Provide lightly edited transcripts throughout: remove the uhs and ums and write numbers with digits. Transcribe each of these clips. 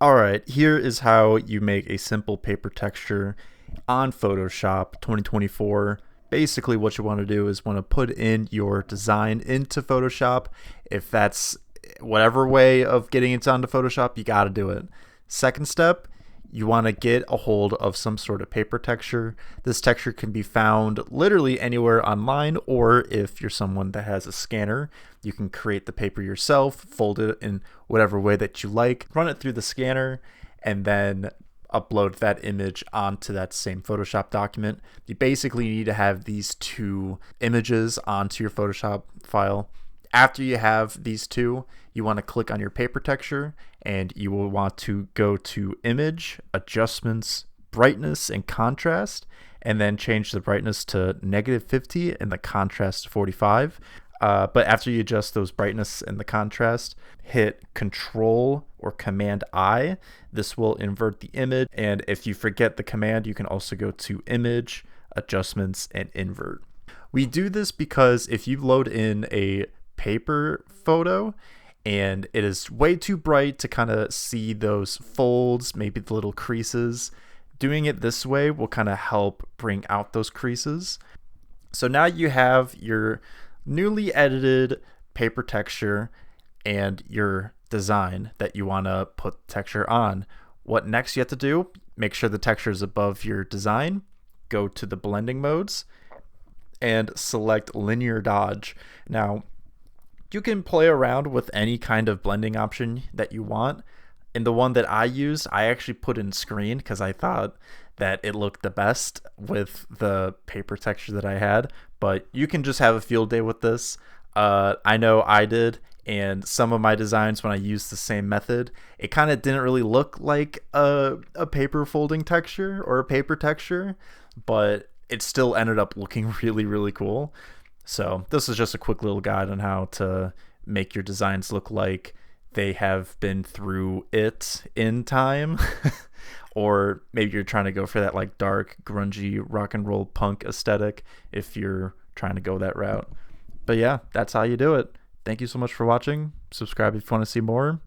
Alright, here is how you make a simple paper texture on Photoshop 2024. Basically, what you want to do is want to put in your design into Photoshop. If that's whatever way of getting it onto Photoshop, you got to do it. Second step, you want to get a hold of some sort of paper texture. This texture can be found literally anywhere online, or if you're someone that has a scanner, you can create the paper yourself, fold it in whatever way that you like, run it through the scanner, and then upload that image onto that same Photoshop document. You basically need to have these two images onto your Photoshop file. After you have these two, you want to click on your paper texture and you will want to go to Image, Adjustments, Brightness, and Contrast, and then change the brightness to -50 and the contrast to 45. But after you adjust those brightness and the contrast, hit Control or Command I. This will invert the image. And if you forget the command, you can also go to Image, Adjustments, and Invert. We do this because if you load in a paper photo and it is way too bright to kind of see those folds, maybe the little creases, doing it this way will kind of help bring out those creases. So now you have your newly edited paper texture and your design that you want to put texture on. What next you have to do, make sure the texture is above your design, go to the blending modes, and select linear dodge. Now, you can play around with any kind of blending option that you want. In the one that I used, I actually put in screen because I thought that it looked the best with the paper texture that I had. But you can just have a field day with this. I know I did, and some of my designs, when I used the same method, it kind of didn't really look like a paper folding texture or a paper texture, but it still ended up looking really, really cool. So this is just a quick little guide on how to make your designs look like they have been through it in time. Or maybe you're trying to go for that like dark, grungy, rock and roll punk aesthetic if you're trying to go that route. But yeah, that's how you do it. Thank you so much for watching. Subscribe if you want to see more.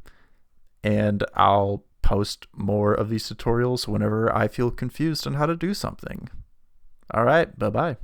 And I'll post more of these tutorials whenever I feel confused on how to do something. All right, bye bye.